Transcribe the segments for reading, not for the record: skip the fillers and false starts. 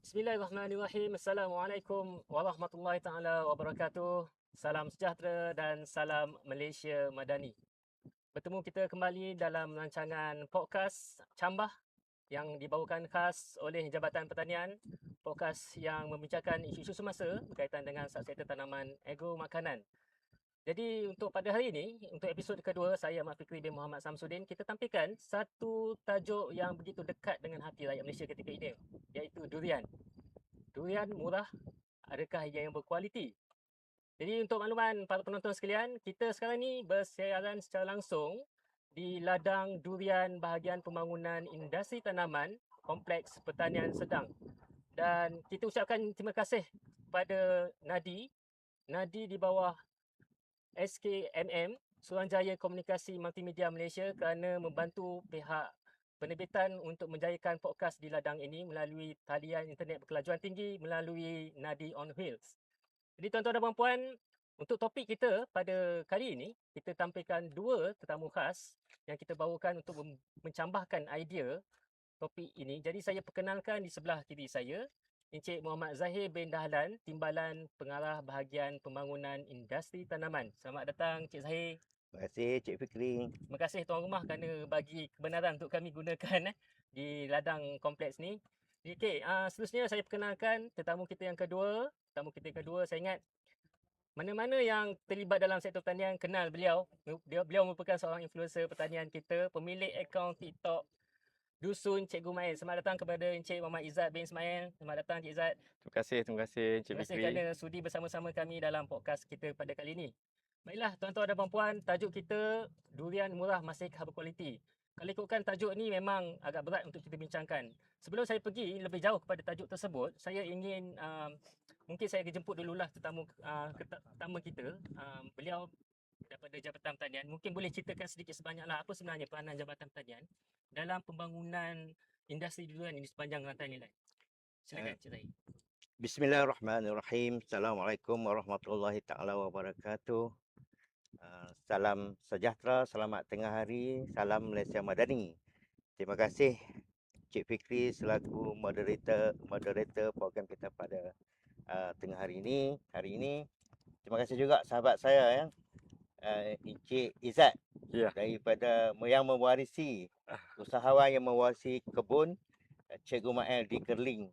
Bismillahirrahmanirrahim. Assalamualaikum warahmatullahi taala wabarakatuh. Salam sejahtera dan salam Malaysia Madani. Bertemu kita kembali dalam rancangan podcast Cambah yang dibawakan khas oleh Jabatan Pertanian. Podcast yang membincangkan isu-isu semasa berkaitan dengan subsektor tanaman agro makanan. Jadi untuk pada hari ini, untuk episod kedua, saya Ahmad Fikri bin Muhammad Samsudin, kita tampilkan satu tajuk yang begitu dekat dengan hati rakyat Malaysia ketika ini, iaitu durian. Durian murah, adakah yang berkualiti? Jadi untuk makluman para penonton sekalian, kita sekarang ni bersiaran secara langsung di ladang durian bahagian pembangunan industri tanaman Kompleks Pertanian Sedang. Dan kita ucapkan terima kasih kepada Nadi. Nadi di bawah SKMM, Suruhanjaya Komunikasi Multimedia Malaysia, kerana membantu pihak penerbitan untuk menjayakan podcast di ladang ini melalui talian internet berkelajuan tinggi melalui Nadi on Wheels. Jadi tuan-tuan dan puan-puan, untuk topik kita pada kali ini, kita tampilkan dua tetamu khas yang kita bawakan untuk mencambahkan idea topik ini. Jadi saya perkenalkan di sebelah kiri saya, Encik Muhammad Zahir bin Dahlan, Timbalan Pengarah Bahagian Pembangunan Industri Tanaman. Selamat datang Encik Zahir. Terima kasih Cik Fikri. Terima kasih tuan rumah kerana bagi kebenaran untuk kami gunakan di ladang kompleks ni. Okey, seterusnya saya perkenalkan tetamu kita yang kedua. Tetamu kita yang kedua, saya ingat mana-mana yang terlibat dalam sektor pertanian kenal beliau. Beliau merupakan seorang influencer pertanian kita, pemilik akaun TikTok Dusun Cikgu Main. Selamat datang kepada Encik Muhammad Izzat bin Ismail. Selamat datang Encik Izzat. Terima kasih Encik Terima kasih Fikri. kerana sudi bersama-sama kami dalam podcast kita pada kali ini. Baiklah tuan-tuan dan puan-puan, tajuk kita durian murah masihkah berkualiti. Kalau ikutkan tajuk ni memang agak berat untuk kita bincangkan. Sebelum saya pergi lebih jauh kepada tajuk tersebut, saya ingin mungkin saya jemput dululah tetamu kita. Beliau daripada Jabatan Pertanian. Mungkin boleh ceritakan sedikit sebanyaklah apa sebenarnya peranan Jabatan Pertanian dalam pembangunan industri durian ini sepanjang rantai nilai. Silakan Cik Zahir. Bismillahirrahmanirrahim. Assalamualaikum warahmatullahi taala wabarakatuh. Salam sejahtera, selamat tengah hari, salam Malaysia Madani. Terima kasih Cik Fikri selaku moderator program kita pada tengah hari ini. Terima kasih juga sahabat saya ya, Encik Izzat, Ya. daripada yang mewarisi, usahawan yang mewarisi kebun Cikgu Mael di Kerling,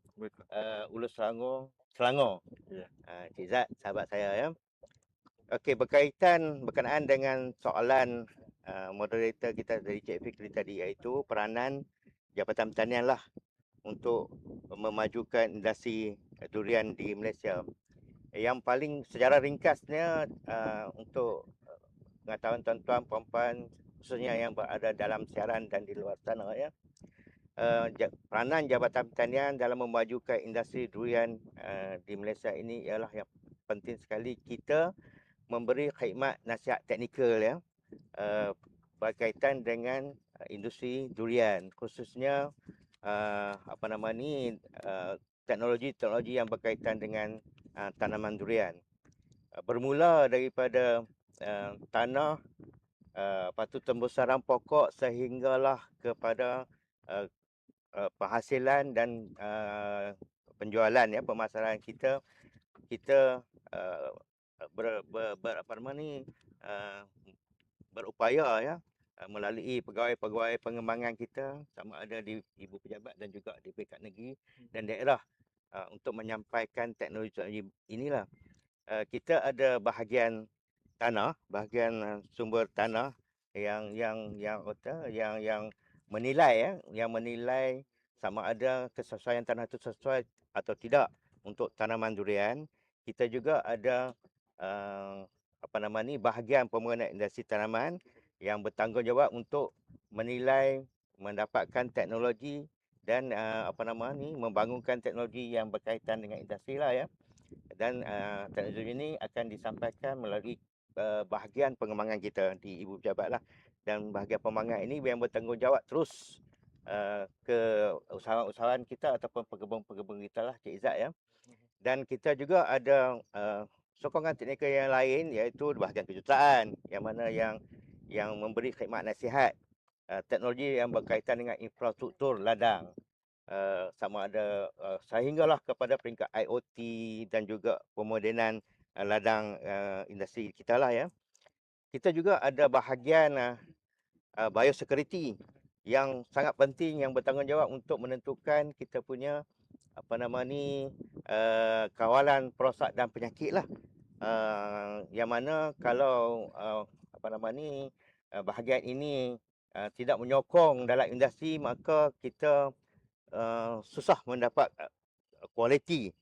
Ulus Selangor. Ya. Encik Izzat, sahabat saya ya. Okey, berkenaan dengan soalan moderator kita dari Cik Fikri tadi, iaitu peranan Jabatan Pertanian lah untuk memajukan industri durian di Malaysia. Yang paling sejarah ringkasnya untuk pengetahuan tuan-tuan puan-puan khususnya yang berada dalam siaran dan di luar sana ya. Peranan Jabatan Pertanian dalam memajukan industri durian di Malaysia ini ialah yang penting sekali kita memberi khidmat nasihat teknikal ya, berkaitan dengan industri durian, khususnya teknologi yang berkaitan dengan tanaman durian. Bermula daripada tanah, tembusaran pokok sehinggalah kepada penghasilan dan penjualan ya, pemasaran kita berupaya ya melalui pegawai-pegawai pengembangan kita, sama ada di ibu pejabat dan juga di peringkat negeri dan daerah, untuk menyampaikan teknologi inilah. Kita ada bahagian tanah, bahagian sumber tanah yang menilai ya, yang menilai sama ada kesesuaian tanah itu sesuai atau tidak untuk tanaman durian. Kita juga ada bahagian pembangunan industri tanaman yang bertanggungjawab untuk menilai, mendapatkan teknologi dan membangunkan teknologi yang berkaitan dengan industri lah ya. Dan teknologi ini akan disampaikan melalui bahagian pengembangan kita di ibu pejabat lah. Dan bahagian pengembangan ini yang bertanggungjawab terus ke usahawan-usahawan kita ataupun pekebun-pekebun kita lah Cik Izzat ya. Dan kita juga ada sokongan teknikal yang lain, iaitu bahagian kejuruteraan yang mana yang memberi khidmat nasihat teknologi yang berkaitan dengan infrastruktur ladang. sama ada sehinggalah kepada peringkat IoT dan juga pemodenan ladang industri kita lah ya. Kita juga ada bahagian biosecurity yang sangat penting, yang bertanggungjawab untuk menentukan kita punya kawalan perosak dan penyakit lah. Yang mana kalau bahagian ini tidak menyokong dalam industri, maka kita susah mendapat kualiti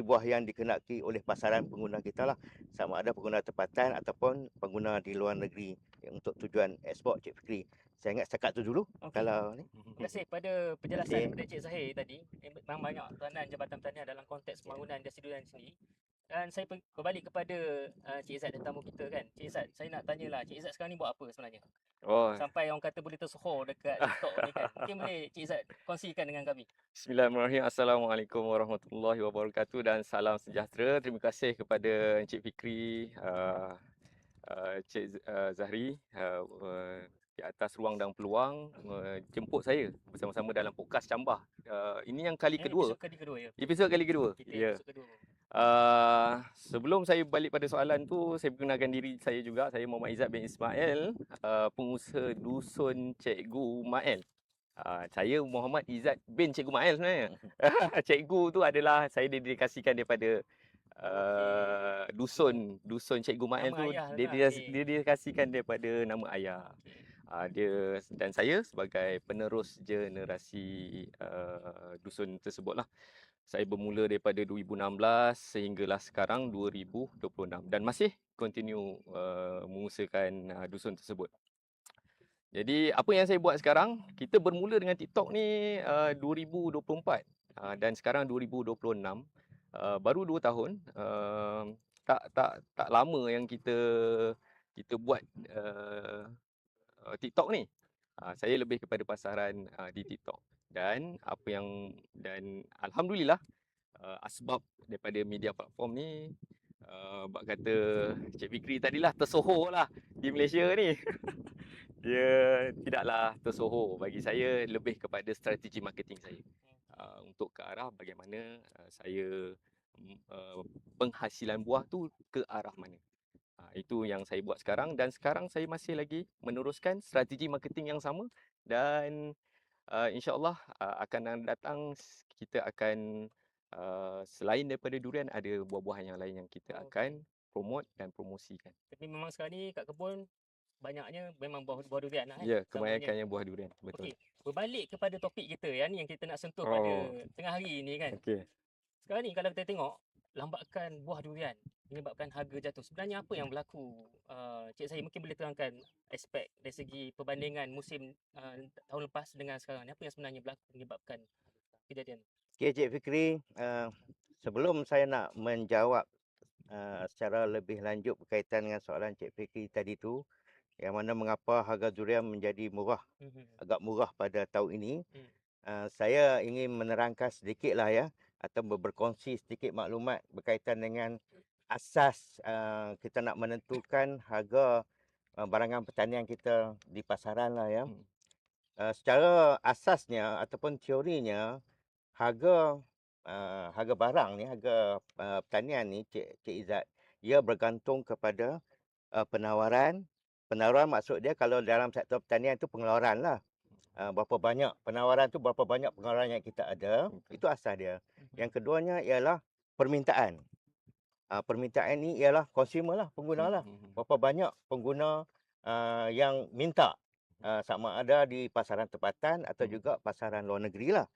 buah yang dikenaki oleh pasaran pengguna kita lah, sama ada pengguna tempatan ataupun pengguna di luar negeri untuk tujuan ekspor. Cik Fikri, saya ingat setakat tu dulu. Kalau ni. Terima kasih pada penjelasan daripada Cik Zahir tadi. Memang banyak peranan Jabatan Pertanian dalam konteks pembangunan industri durian sendiri. Dan saya berbalik kepada Cik Izzat tetamu kita kan. Cik Izzat, saya nak tanyalah, Cik Izzat sekarang ni buat apa sebenarnya? Oh, Sampai orang kata boleh tersohor dekat TikTok ni kan. Mungkin boleh Cik Izzat kongsikan dengan kami. Bismillahirrahmanirrahim. Assalamualaikum warahmatullahi wabarakatuh dan salam sejahtera. Terima kasih kepada Encik Fikri, Cik Zahri di atas ruang dan peluang jemput saya bersama-sama dalam podcast Cambah. Ini yang kali kedua. Episod kali kedua ya. Episod kali kedua. Kita Ya. episod kedua. Sebelum saya balik pada soalan tu, saya perkenalkan diri saya juga. Saya Muhammad Izzat bin Ismail, pengusaha Dusun Cikgu Mael. Saya Muhammad Izzat bin Cikgu Mael sebenarnya. Cikgu tu adalah saya dedikasikan daripada dusun Cikgu Mael Nama tu ayah dia lah, okey. dedikasikan daripada nama ayah. Dia dan saya sebagai penerus generasi dusun tersebut lah. Saya bermula daripada 2016 sehinggalah sekarang 2026 dan masih continue mengusahakan dusun tersebut. Jadi apa yang saya buat sekarang, kita bermula dengan TikTok ni 2024 dan sekarang 2026. Baru 2 tahun. Tak lama yang kita buat TikTok ni. Saya lebih kepada pasaran di TikTok. Dan alhamdulillah asbab daripada media platform ni bak kata Cik Fikri tadilah tersohor lah di Malaysia ni. Dia tidaklah tersohor. Bagi saya lebih kepada strategi marketing saya untuk ke arah bagaimana saya penghasilan buah tu ke arah mana. Itu yang saya buat sekarang dan sekarang saya masih lagi meneruskan strategi marketing yang sama dan insya-Allah akan datang kita akan selain daripada durian ada buah-buahan yang lain yang kita akan promote dan promosikan. Tapi memang sekarang ni kat kebun banyaknya memang buah durian lah kan. Ya, kebanyakannya buah durian, betul. Okey, berbalik kepada topik kita yang kita nak sentuh pada tengah hari ni kan. Okey. Sekarang ni kalau kita tengok lambakan buah durian menyebabkan harga jatuh. Sebenarnya apa yang berlaku? Cik saya mungkin boleh terangkan aspek dari segi perbandingan musim tahun lepas dengan sekarang ni. Apa yang sebenarnya berlaku menyebabkan kejadian? Okey, Cik Fikri, sebelum saya nak menjawab secara lebih lanjut berkaitan dengan soalan Cik Fikri tadi tu, yang mana mengapa harga durian menjadi murah, agak murah pada tahun ini, saya ingin menerangkan sedikit lah ya, atau berkongsi sedikit maklumat berkaitan dengan asas kita nak menentukan harga barangan pertanian kita di pasaran lah ya. Secara asasnya ataupun teorinya, harga barang ni, harga pertanian ni, Cik Izzat, ia bergantung kepada penawaran. Penawaran maksud dia kalau dalam sektor pertanian tu pengeluaran lah. Berapa banyak penawaran tu, berapa banyak pengeluaran yang kita ada, itu asas dia. Yang keduanya ialah permintaan. Permintaan ni ialah consumer lah, pengguna lah. Berapa banyak pengguna yang minta, sama ada di pasaran tempatan atau juga pasaran luar negeri lah.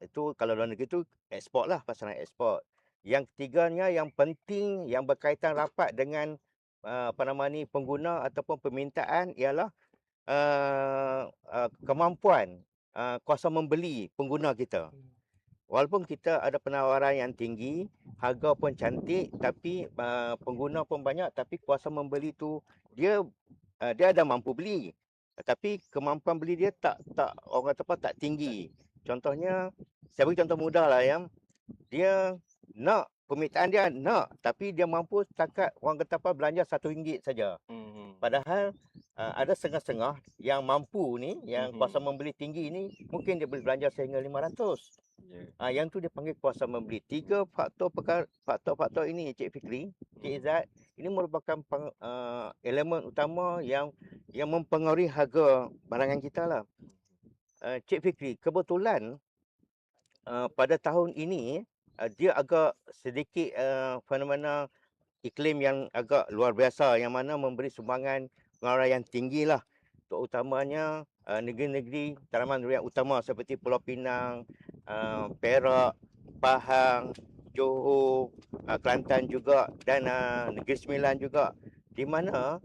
Itu kalau luar negeri tu ekspor lah, pasaran ekspor. Yang ketiganya yang penting, yang berkaitan rapat dengan pengguna ataupun permintaan ialah kemampuan kuasa membeli pengguna kita. Walaupun kita ada penawaran yang tinggi, harga pun cantik, tapi pengguna pun banyak, tapi kuasa membeli tu dia ada mampu beli, tapi kemampuan beli dia tak orang kata apa, tak tinggi. Contohnya, saya beri contoh mudah lah ya. Dia nak permintaan dia nak, tapi dia mampu setakat orang kata apa belanja RM1 saja. Padahal ada setengah-setengah yang mampu ni, yang kuasa membeli tinggi ni, mungkin dia boleh belanja sehingga 500. Yang tu dia panggil kuasa membeli. 3 faktor ini Cik Fikri, Cik Izzat, ini merupakan elemen utama yang mempengaruhi harga barangan kita lah. Cik Fikri, kebetulan pada tahun ini dia agak sedikit fenomena iklim yang agak luar biasa, yang mana memberi sumbangan pengeluaran yang tinggi lah, terutamanya negeri-negeri tanaman durian utama seperti Pulau Pinang, Perak, Pahang, Johor, Kelantan juga, dan Negeri Sembilan juga, di mana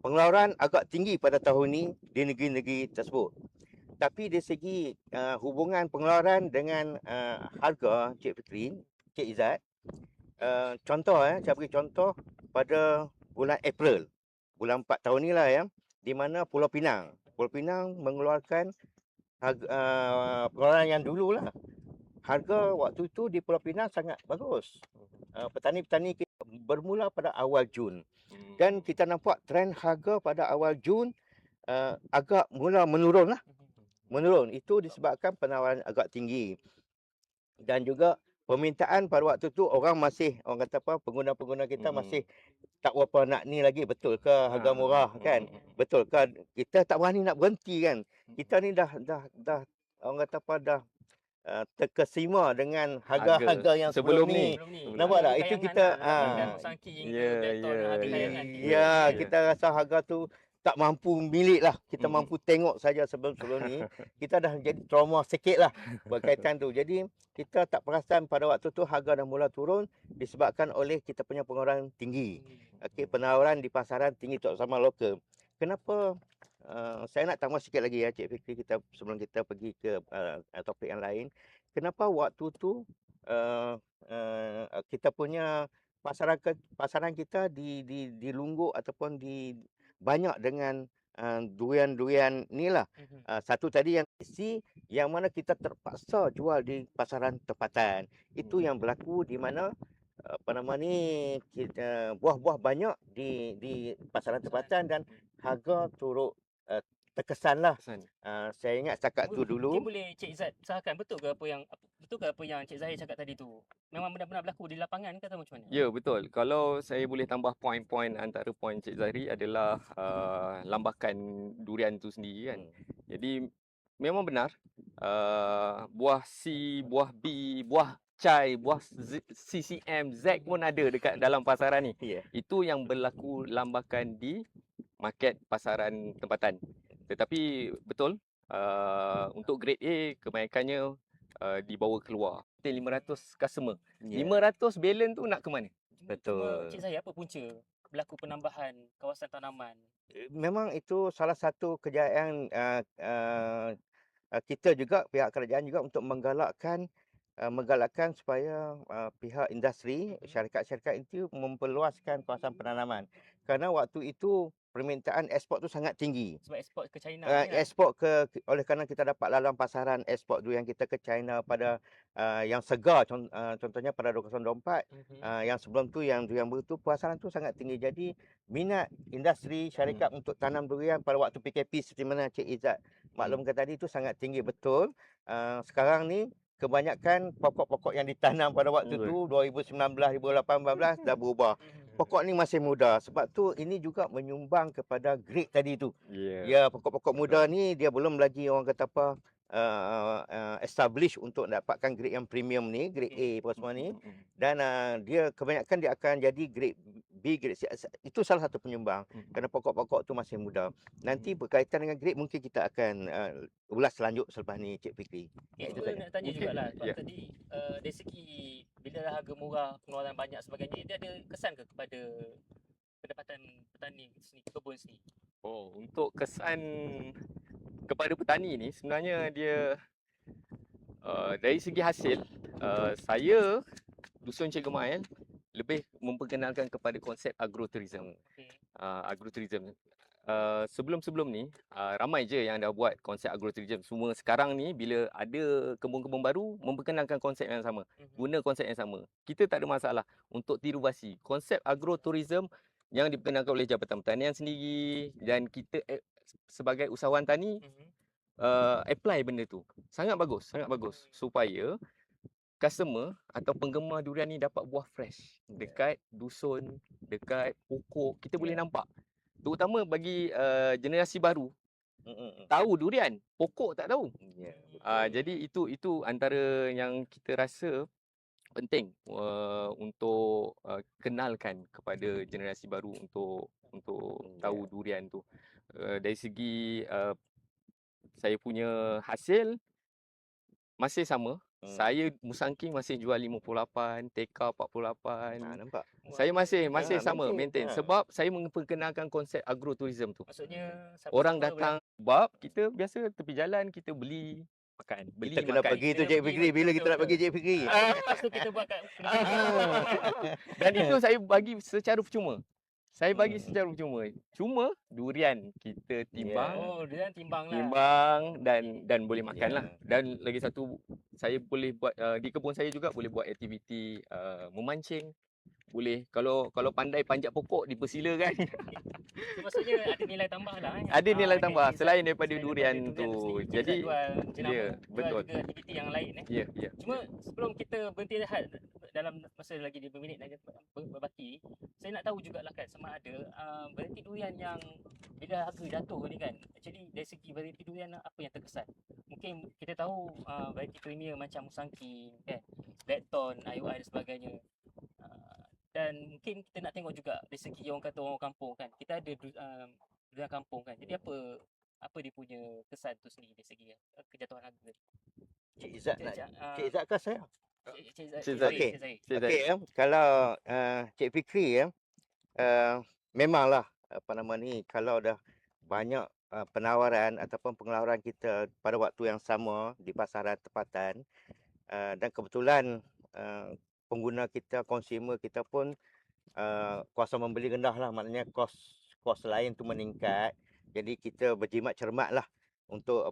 pengeluaran agak tinggi pada tahun ini di negeri-negeri tersebut. Tapi dari segi hubungan pengeluaran dengan harga, Cik Fikri, Cik Izzat, contoh saya beri contoh pada bulan April, bulan 4 tahun ni lah ya, di mana Pulau Pinang mengeluarkan harga, pengeluaran yang dulu lah. Harga waktu itu di Pulau Pinang sangat bagus. Petani-petani kita bermula pada awal Jun. Dan kita nampak trend harga pada awal Jun agak mula menurun lah. Menurun. Itu disebabkan penawaran agak tinggi. Dan juga permintaan pada waktu tu orang kata apa, pengguna-pengguna kita masih tak berapa nak ni lagi, betul ke harga murah kan? Betul ke kita tak berani nak berhenti kan? Kita ni dah orang kata apa, dah terkesima dengan harga-harga yang sebelum ni. Nampak tak? Itu kita kita rasa harga tu tak mampu milik lah. Kita mampu tengok saja sebelum ni. Kita dah jadi trauma sikit lah berkaitan tu. Jadi kita tak perasan pada waktu tu harga dah mula turun disebabkan oleh kita punya pengeluaran tinggi. Penawaran di pasaran tinggi terutama lokal. Kenapa? Saya nak tambah sikit lagi ya Cik Fikri, sebelum kita pergi ke topik yang lain. Kenapa waktu tu kita punya pasaran kita dilunggu ataupun banyak dengan durian-durian ni lah. Satu tadi yang isi, yang mana kita terpaksa jual di pasaran tempatan. Itu yang berlaku di mana buah-buah banyak di pasaran tempatan dan harga turut terkesan lah. Saya ingat setakat tu dulu. Mungkin boleh Cik Izzat sahkan betul ke apa yang Cik Zahir cakap tadi tu? Memang benar-benar berlaku di lapangan ke atau macam mana? Ya, betul. Kalau saya boleh tambah poin-poin, antara poin Cik Zahri adalah lambakan durian tu sendiri kan. Jadi memang benar, buah C, buah B, buah Chai, buah CCM, Z pun ada dekat dalam pasaran ni. Itu yang berlaku lambakan di market pasaran tempatan. Tetapi betul, untuk grade A kebanyakannya dibawa keluar. 500 customer. 500 balance tu nak ke mana? Betul. Cik Zahir, apa punca berlaku penambahan kawasan tanaman? Memang itu salah satu kejayaan kita juga, pihak kerajaan juga, untuk menggalakkan supaya pihak industri, syarikat-syarikat itu memperluaskan kawasan penanaman. Kerana waktu itu permintaan ekspor tu sangat tinggi. Sebab ekspor ke China. Ekspor oleh kerana kita dapat dalam pasaran ekspor durian kita ke China pada yang segar, contohnya pada 2024. Yang sebelum tu yang durian baru tu pasaran tu sangat tinggi. Jadi minat industri syarikat untuk tanam durian pada waktu PKP seperti mana Cik Izzat maklumkan tadi tu sangat tinggi, betul. Sekarang ni kebanyakan pokok-pokok yang ditanam pada waktu tu 2019, 2018 dah berubah. Pokok ni masih muda. Sebab tu ini juga menyumbang kepada grade tadi tu. Ya, pokok-pokok muda ni dia belum lagi orang kata apa establish untuk dapatkan grade yang premium ni, grade A apa semua ni. Dan dia kebanyakan dia akan jadi grade B, grade C. Itu salah satu penyumbang kerana pokok-pokok tu masih muda. Nanti berkaitan dengan grade mungkin kita akan ulas lanjut selepas ni Cik Fikri. Itu saya nak tanya jugalah sebab tadi dari segi bila harga murah, pengeluaran banyak sebagainya, dia ada kesan ke kepada pendapatan petani sini, kebun sini? Untuk kesan kepada petani ni sebenarnya dia dari segi hasil, saya Dusun Cikgu Mail lebih memperkenalkan kepada konsep agrotourism. Agrotourism. sebelum-sebelum ni ramai je yang dah buat konsep agrotourism. Semua sekarang ni bila ada kebun-kebun baru memperkenalkan konsep yang sama, guna konsep yang sama. Kita tak ada masalah untuk tiru basi. Konsep agrotourism yang diperkenalkan oleh Jabatan Pertanian sendiri dan kita sebagai usahawan tani apply benda tu. Sangat bagus supaya customer atau penggemar durian ni dapat buah fresh dekat dusun, dekat pokok, kita boleh nampak. Terutama bagi generasi baru tahu durian, pokok tak tahu. Jadi itu antara yang kita rasa penting untuk kenalkan kepada generasi baru untuk tahu durian tu. Dari segi saya punya hasil masih sama. Saya Musangking masih jual 58, TK 48. Nampak? Saya masih sama maintain. maintain sebab saya memperkenalkan konsep agrotourism tu. Maksudnya Orang datang bab kita biasa tepi jalan kita beli makan, Kita kena makan. pergi tu Cik Fikri. Bila kita nak pergi Cik Fikri? lepas tu kita buat kat Dan itu saya bagi secara percuma. Saya bagi secara percuma. Cuma durian kita timbang, Oh, dia timbang lah. timbang dan boleh makan lah. Dan lagi satu saya boleh buat di kebun saya juga boleh buat aktiviti memancing. Boleh kalau pandai panjat pokok dipersilakan. Itu maksudnya ada nilai tambah lah. Ada nilai tambah selain daripada selain durian daripada tu. sendiri, kita Jadi jual jenama, ya, jual betul. juga aktiviti yang lain Ya. Cuma sebelum kita berhenti rehat dalam masa lagi 5 minit lagi berbaki, saya nak tahu jugalah kan sama ada varieti durian yang bila harga jatuh ni kan, actually dari segi varieti durian apa yang terkesan. Mungkin kita tahu varieti premium macam Musangking kan, Blackthorn, IOI dan sebagainya. Dan mungkin kita nak tengok juga dari segi orang kata orang kampung kan, kita ada durian kampung kan, jadi apa dia punya kesan tu sendiri dari segi kejatuhan harga. Cik Izzat nak. Cik Izzat ke saya? Cik Zahid. Zahid. Okey, kalau Cik Fikri memanglah kalau dah banyak penawaran ataupun pengeluaran kita pada waktu yang sama di pasaran tempatan dan kebetulan pengguna kita, consumer kita pun kuasa membeli rendah lah, maknanya kos lain tu meningkat. Jadi kita berjimat cermat lah untuk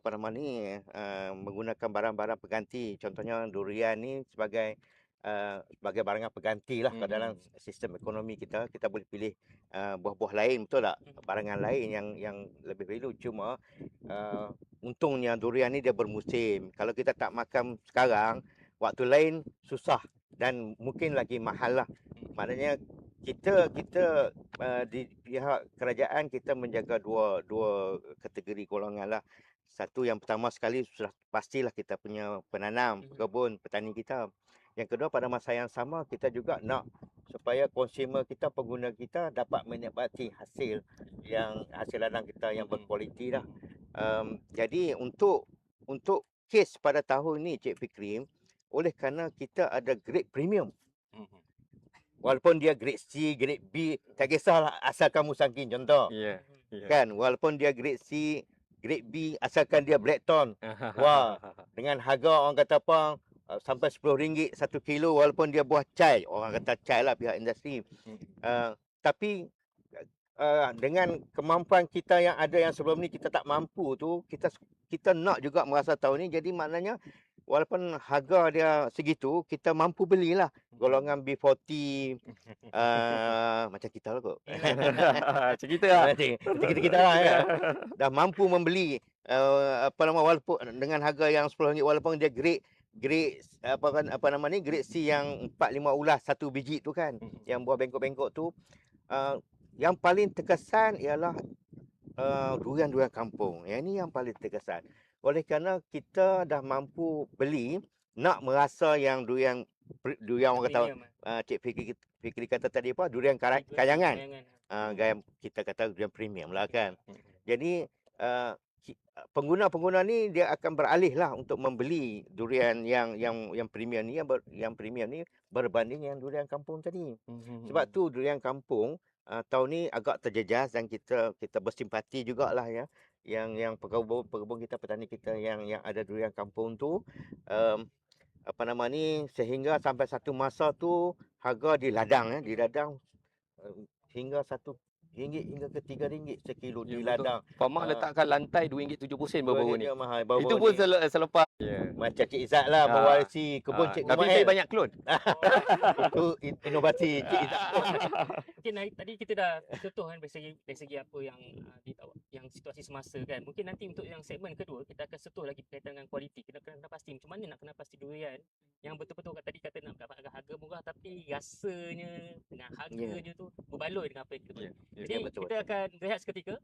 menggunakan barang-barang pengganti. Contohnya durian ni sebagai barangan pengganti lah ke dalam sistem ekonomi kita. Kita boleh pilih buah-buah lain, betul tak? Barangan lain yang lebih value. Cuma untungnya durian ni dia bermusim. Kalau kita tak makan sekarang, waktu lain susah dan mungkin lagi mahal lah. Maknanya kita di pihak kerajaan kita menjaga dua kategori golongan lah. Satu, yang pertama sekali sudah pastilah kita punya penanam, pekebun, petani kita. Yang kedua, pada masa yang sama kita juga nak supaya konsumer kita, pengguna kita dapat menikmati hasil ladang kita yang berkualiti lah. Jadi untuk kes pada tahun ni Cik Fikri, oleh kerana kita ada grade premium. Walaupun dia grade C, grade B, tak kisahlah asalkan Musangking contoh. Ya. Kan, walaupun dia grade C, grade B, asalkan dia Blackthorn. Wah, dengan harga orang kata apa, sampai RM10 1 kilo, walaupun dia buah cai. Orang kata cai lah pihak industri. Tapi dengan kemampuan kita yang ada yang sebelum ni kita tak mampu tu, kita nak juga merasa tahun ni. Jadi maknanya walaupun harga dia segitu, kita mampu belilah golongan B40 macam kita lah kot. Macam kita lah. Kita lah ya. Dah mampu membeli walaupun dengan harga yang RM10, walaupun dia grade grade C yang 4-5 ulas satu biji tu kan, yang buah bengkok-bengkok tu. Yang paling terkesan ialah durian-durian kampung. Yang ni yang paling terkesan. Oleh kerana kita dah mampu beli, nak merasa yang durian orang kata Cik Fikri kata tadi apa, durian kayangan. Gaya kita kata durian premium lah kan. Jadi pengguna-pengguna ni dia akan beralih lah untuk membeli durian yang premium ni, yang premium ni berbanding yang durian kampung tadi. Sebab tu durian kampung tahun ni agak terjejas dan kita bersimpati jugalah ya, yang pekebun kita, petani kita yang ada durian kampung tu, sehingga sampai satu masa tu harga di ladang hingga RM2 hingga ke RM3 sekilo Ya, di betul. ladang. Farmer letakkan lantai RM2.70 baru-baru ni. Mahal. Itu pun selepas. Ya. Macam Cik Izzat lah, Ah. mewarisi kebun Cik Tapi Gumael. saya banyak klon. Itu inovasi Cik Izzat. Mungkin tadi kita dah contoh kan dari segi apa yang yang situasi semasa kan. Mungkin nanti untuk yang segmen kedua kita akan sentuh lagi berkaitan dengan kualiti. Kita kena pasti macam mana nak kena pasti durian yang betul-betul tadi kata nak dapat harga murah tapi rasanya dengan harganya tu berbaloi dengan apa yang kita beli. Jadi betul, kita akan berehat seketika.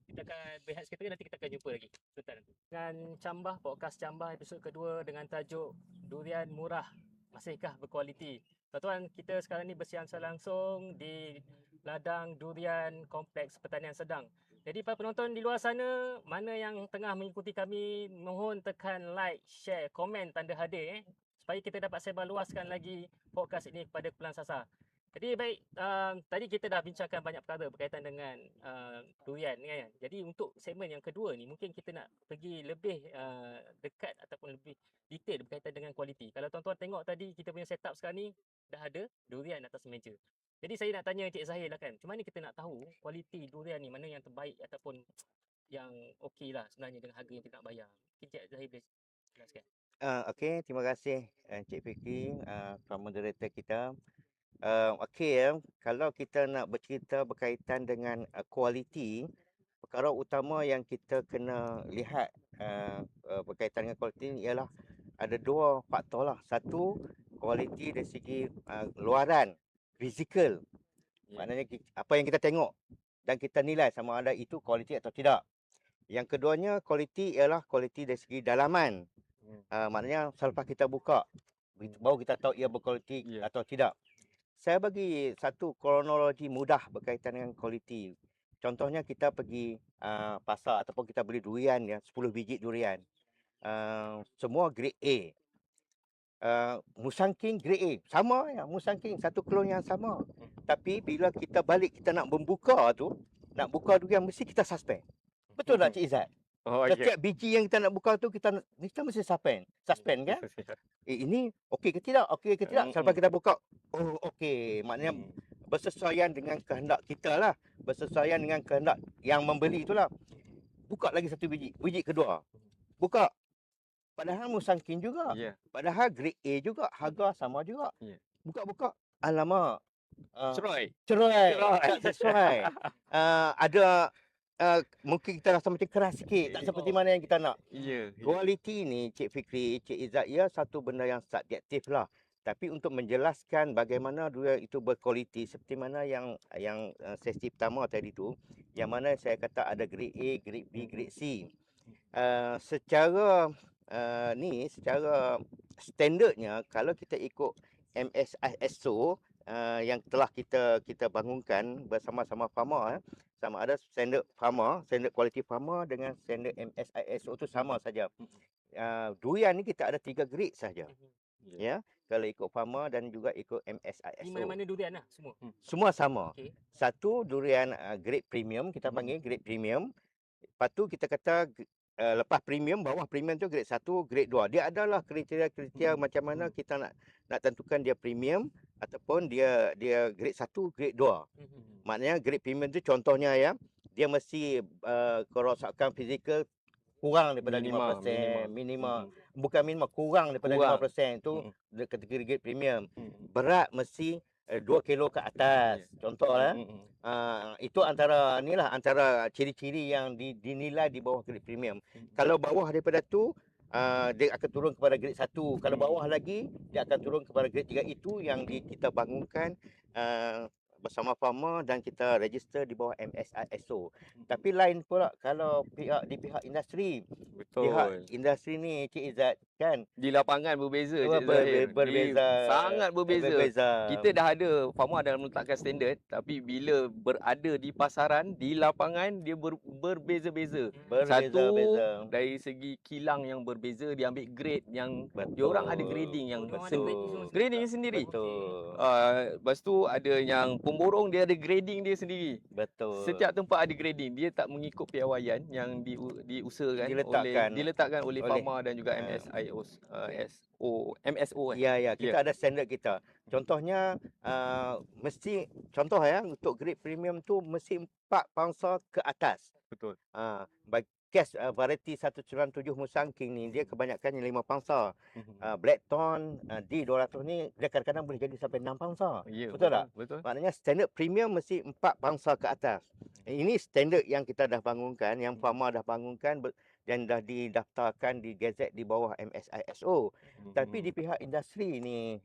Nanti kita akan jumpa lagi sebentar nanti. Dengan Cambah, podcast Cambah episod kedua dengan tajuk Durian Murah Masihkah Berkualiti. Tuan-tuan, kita sekarang ni bersiaran langsung di ladang durian Kompleks Pertanian Sedang. Jadi para penonton di luar sana, mana yang tengah mengikuti kami, mohon tekan like, share, komen tanda hadir supaya kita dapat sebarluaskan lagi podcast ini kepada kumpulan sasar. Jadi baik, tadi kita dah bincangkan banyak perkara berkaitan dengan durian kan. Jadi untuk segmen yang kedua ni mungkin kita nak pergi lebih dekat ataupun lebih detail berkaitan dengan kualiti. Kalau tuan-tuan tengok tadi kita punya setup sekarang ni dah ada durian atas meja. Jadi saya nak tanya Cik Zahir lah kan, macam mana kita nak tahu kualiti durian ni mana yang terbaik ataupun yang okey lah sebenarnya dengan harga yang kita nak bayar. Mungkin Cik Zahir boleh jelaskan. Okey, terima kasih Cik Fikri, tuan moderator kita. Kalau kita nak bercerita berkaitan dengan kualiti, perkara utama yang kita kena lihat berkaitan dengan kualiti ni ialah ada dua faktor lah. Satu, kualiti dari segi luaran, fizikal. Maknanya apa yang kita tengok dan kita nilai sama ada itu kualiti atau tidak. Yang keduanya, kualiti ialah kualiti dari segi dalaman. Maknanya selepas kita buka, baru kita tahu ia berkualiti atau tidak. Saya bagi satu kronologi mudah berkaitan dengan kualiti. Contohnya kita pergi pasar ataupun kita beli durian 10 biji durian. Semua grade A. Musang King grade A. Sama ya, Musang King satu klon yang sama. Tapi bila kita balik kita nak membuka tu, nak buka durian mesti kita suspend. Betul tak Cik Izzat? Setiap biji yang kita nak buka tu kita mesti suspend kan? Ini okey ke tidak? Okey ke tidak? Selepas kita buka, oh okey. Maknanya bersesuaian dengan kehendak kita lah. Bersesuaian dengan kehendak yang membeli itulah. Buka lagi satu biji. Biji kedua. Buka. Padahal Musang King juga. Padahal grade A juga. Harga sama juga. Buka-buka. Alamak. Cerai. Tak sesuai. Ada mungkin kita rasa macam keras sikit, tak seperti mana yang kita nak. Kualiti ni Cik Fikri, Cik Izzat, ia satu benda yang subjektif lah. Tapi untuk menjelaskan bagaimana durian itu berkualiti, seperti mana yang sesi pertama tadi tu, yang mana saya kata ada grade A, grade B, grade C. Secara standardnya, kalau kita ikut MSISO yang telah kita bangunkan bersama-sama farmer, sama ada standard farmer, standard quality farmer dengan standard MSISO itu sama saja. Durian ni kita ada 3 grade saja. Ya, kalau ikut farmer dan juga ikut MSISO. Ini mana-mana durian lah semua. Semua sama. Satu durian grade premium, kita panggil grade premium. Lepas tu kita kata lepas premium, bawah premium tu grade 1, grade 2. Dia adalah kriteria macam mana kita nak tentukan dia premium ataupun dia grade 1, grade 2. Maknanya grade premium tu contohnya ya, dia mesti kerosakan fizikal kurang daripada 5%, minima. Bukan minima, kurang daripada 5%, itu kategori grade premium. Berat mesti 2 kilo ke atas. Contohlah. Itu antara ciri-ciri yang dinilai di bawah grade premium. Kalau bawah daripada tu dia akan turun kepada grade 1. Kalau bawah lagi dia akan turun kepada grade 3. Itu yang kita bangunkan bersama farmer dan kita register di bawah MSISO. Tapi lain pula kalau di pihak industri. Betul. Pihak industri ni Cik Izzat kan, di lapangan berbeza Cik Zahir. Berbeza. Sangat berbeza. Kita dah ada farmer dah meletakkan standard, tapi bila berada di pasaran, di lapangan dia berbeza-beza. Satu dari segi kilang yang berbeza, dia ambil grade yang dia orang ada grading yang betul. grading sendiri. Betul. Lepas tu ada yang pemborong dia ada grading dia sendiri. Betul. Setiap tempat ada grading. Dia tak mengikut piawaian yang diusahakan diletakkan oleh Pharma dan juga MSO kan. Ya, kita ada standard kita. Contohnya mesti contoh ya, untuk grade premium tu mesti 4 pangsa ke atas. Betul. Case variety 197 Musang King ni dia kebanyakan yang 5 pangsa. Blackthorn D200 ni dia kadang-kadang boleh jadi sampai 6 pangsa. Ya, betul tak? Betul. Maknanya standard premium mesti 4 pangsa ke atas. Ini standard yang kita dah bangunkan, yang Pharma dah bangunkan dan dah didaftarkan di gazet di bawah MSISO. Tapi di pihak industri ni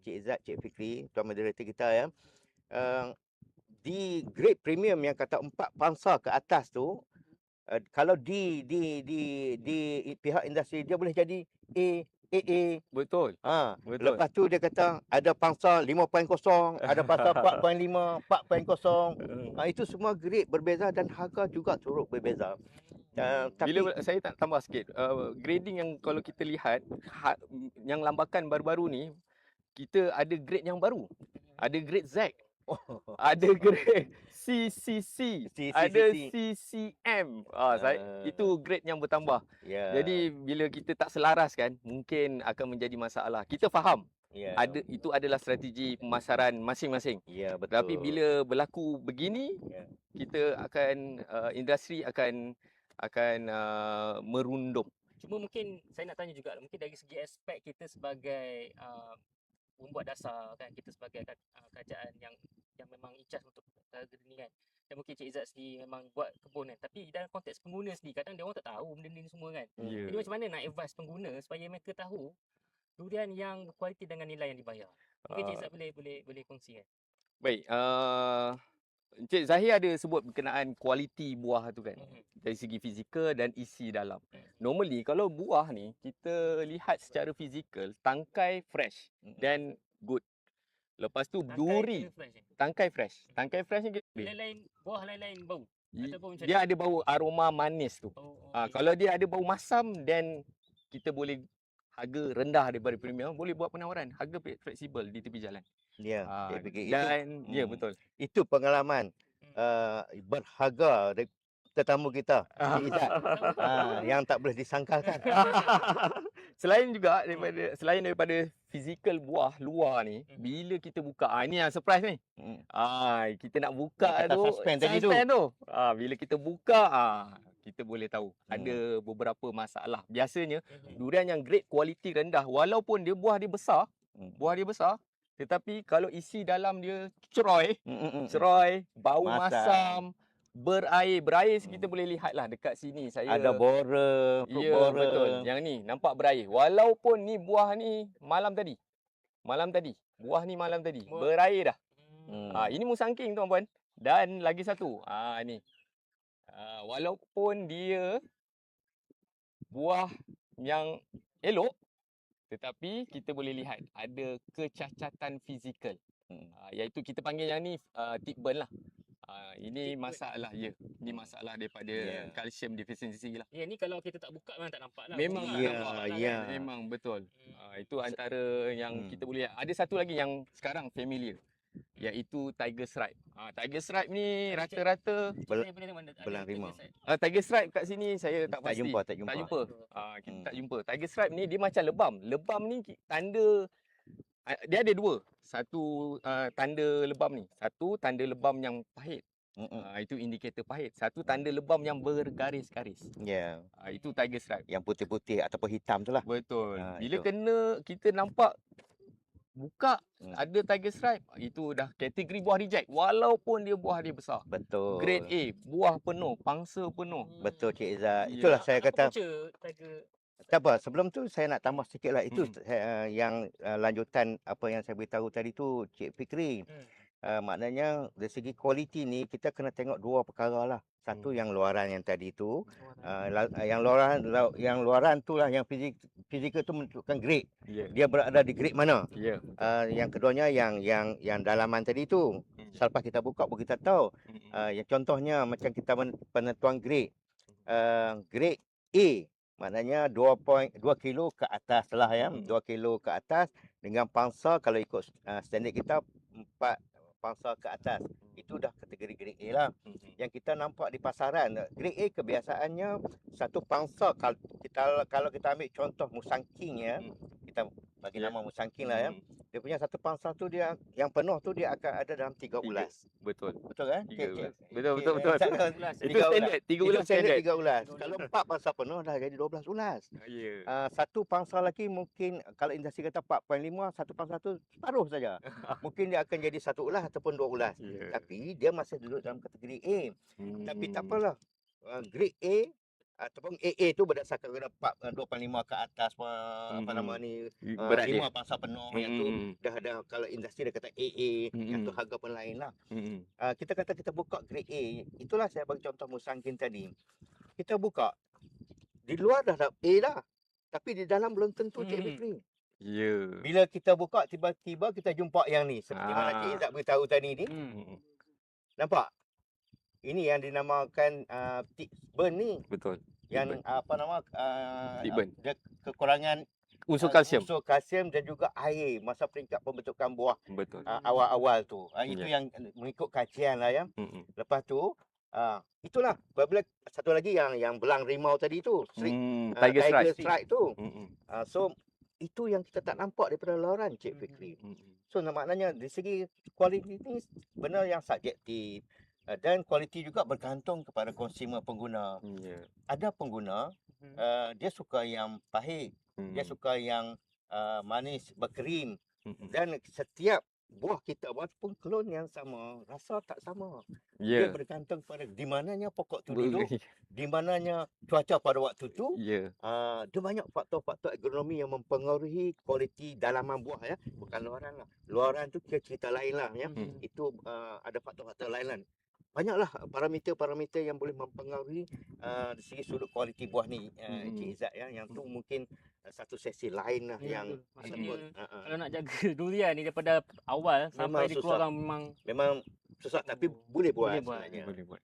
Cik Izzat, Cik Fikri, Tuan Moderator kita ya, di grade premium yang kata 4 pangsa ke atas tu, kalau di pihak industri dia boleh jadi AA. Betul. Betul. Lepas tu dia kata ada pangsa 5.0, ada pangsa 4.5, 4.0. Itu semua grade berbeza dan harga juga turut berbeza. Tapi Bila saya tak tambah sikit, grading yang kalau kita lihat yang lambakan baru-baru ni, kita ada grade yang baru. Ada grade Z. Ada grade CCC, ada CCM. Itu grade yang bertambah. Jadi bila kita tak selaras kan, mungkin akan menjadi masalah. Kita faham. Itu adalah strategi pemasaran masing-masing. Betul. Tapi bila berlaku begini, kita akan industri akan merundum. Cuma mungkin saya nak tanya juga, mungkin dari segi aspek kita sebagai pembuat dasar kan, kita sebagai kerajaan yang memang icas untuk ni kan, dan mungkin Cik Izzat sendiri memang buat kebun kan, tapi dalam konteks pengguna sendiri kadang dia orang tak tahu benda ni semua kan. Jadi macam mana nak advise pengguna supaya mereka tahu durian yang berkualiti dengan nilai yang dibayar? Mungkin Cik Izzat boleh kongsi kan. Baik, Encik Zahir ada sebut berkenaan kualiti buah tu kan, dari segi fizikal dan isi dalam. Normally kalau buah ni kita lihat secara fizikal, tangkai fresh dan good. Lepas tu duri, tangkai fresh ni buah lain-lain bau. Dia ada bau aroma manis tu. Kalau dia ada bau masam, then kita boleh harga rendah daripada premium, boleh buat penawaran harga fleksibel di tepi jalan. Betul. Itu pengalaman berharga tetamu kita, Cik Izzat, yang tak boleh disangkalkan. Selain daripada fizikal buah luar ni, bila kita buka, ini yang surprise ni. Kita nak buka tu, suspend tadi tu. Bila kita buka, kita boleh tahu ada beberapa masalah. Biasanya durian yang grade kualiti rendah, walaupun buah dia besar, tetapi kalau isi dalam dia ceroy, bau masam, berair kita boleh lihatlah dekat sini. Saya ada bora, bora. Betul. Yang ni nampak berair. Walaupun ni buah ni malam tadi. Buah ni malam tadi berair dah. Ini Musang King tuan-puan. Dan lagi satu. Ni. Walaupun dia buah yang elok, tetapi kita boleh lihat ada kecacatan fizikal. Iaitu kita panggil yang ni tip burn lah. Ini masalah, ini masalah daripada calcium deficiency lah. Ni kalau kita tak buka memang tak nampak lah. Memang memang betul. Itu antara yang kita boleh lihat. Ada satu lagi yang sekarang familiar, iaitu Tiger Stripe. Tiger Stripe ni rata-rata belang rimau. Tiger Stripe kat sini saya tak pasti. Tak jumpa. Kita tak jumpa. Tiger Stripe ni dia macam lebam. Lebam ni tanda dia ada dua. Satu tanda lebam ni. Satu tanda lebam yang pahit. Itu indikator pahit. Satu tanda lebam yang bergaris-garis. Itu Tiger Stripe. Yang putih-putih ataupun hitam tu lah. Betul. Bila kena kita nampak buka ada Tiger Stripe, itu dah kategori buah reject walaupun buah dia besar. Betul. Grade A, buah penuh, pangsa penuh. Betul Cik Izzat. Itulah saya kata. Tak apa, sebelum tu saya nak tambah sikit lah. Itu yang lanjutan apa yang saya beritahu tadi tu Cik Fikri. Maknanya dari segi kualiti ni kita kena tengok dua perkara lah. Satu yang luaran yang tadi tu, yang luaran tu lah yang fizikal tu menentukan grade. Dia berada di grade mana. Yang keduanya yang dalaman tadi tu. Selepas kita buka baru kita tahu. Yang contohnya macam kita penentuan grade. Grade A maknanya 2 kilo ke atas lah ya. 2 kilo ke atas dengan pangsa kalau ikut standard kita pangsa ke atas. Itu dah kategori grade A lah. Yang kita nampak di pasaran, grade A kebiasaannya satu pangsa, kalau kita ambil contoh Musangking ya, kita bagi nama Musangking lah ya. Dia punya satu pangsa tu dia yang penuh tu dia akan ada dalam 3 ulas. Betul. Betul kan? 3 ulas. Cik, Betul. Itu Itu standard. 3 Itu ulas standard standard. 3 ulas. Kalau 4 pangsa penuh dah jadi 12 ulas. Ya. Satu pangsa lagi mungkin kalau industri kata 4.5, satu pangsa tu separuh saja. Mungkin dia akan jadi 1 ulas ataupun 2 ulas. Ya. Tapi dia masih duduk dalam kategori A. Tapi tak apalah. Grade A ataupun AA tu berdasarkan dapat 2.5 ke atas apa nama ni, Berat 5 dia. pangsa penuh yang tu dah ada. Kalau industri dia kata AA, yang tu harga pun lain lah. Kita kata kita buka grade A, itulah saya bagi contoh Musangking tadi. Kita buka di luar dah A dah, tapi di dalam belum tentu Cik Fikri. Ya. Bila kita buka tiba-tiba kita jumpa yang ni, seperti mana Cik Izzat beritahu tadi ni. Nampak? Ini yang dinamakan tick burn ni. Betul. Yang apa nama Tick burn. dia kekurangan Unsur kalsium. unsur kalsium dan juga air masa peringkat pembentukan buah Betul. awal-awal tu. Itu yang mengikut kajian lah ya. Lepas tu itulah apabila satu lagi yang belang rimau tadi tu, Tiger Strike tu. So itu yang kita tak nampak daripada luaran Cik Fikri. So maknanya dari segi kualiti ni benar yang subjektif. Dan kualiti juga bergantung kepada konsumer pengguna. Ada pengguna dia suka yang pahit, dia suka yang manis berkrim, dan setiap buah kita walaupun klon yang sama, rasa tak sama. Dia bergantung pada di mananya pokok tu duduk, di mananya cuaca pada waktu tu. Dia banyak faktor-faktor agronomi yang mempengaruhi kualiti dalaman buah ya, bukan luaran lah. Luaran tu cerita lain lah ya. Itu ada faktor-faktor lain lah. Banyaklah parameter-parameter yang boleh mempengaruhi dari segi sudut kualiti buah ni, Cik Izzat ya. Yang tu mungkin satu sesi lain lah yang maksudnya kalau nak jaga durian ni daripada awal sampai dia keluar memang susah, tapi boleh buat sebenarnya. Boleh buat.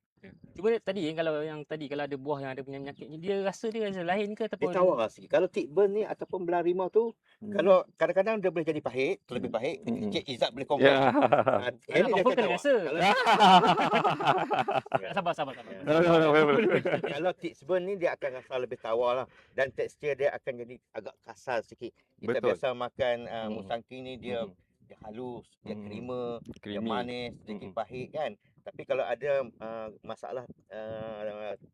Cuba tadi kalau ada buah yang ada penyakit ni, dia rasa lain ke ataupun dia tawar sikit. Kalau tick burn ni ataupun belah rimau tu, kalau kadang-kadang dia boleh jadi pahit, lebih pahit. Cik Izzat boleh confirm. Ini dia kena rasa. Sabar. Kalau tick burn ni dia akan rasa lebih tawar lah, dan tekstur dia akan jadi agak kasar sikit. Kita biasa makan Musangking ni dia halus, dia creamy, dia manis, sedikit pahit kan. Tapi kalau ada masalah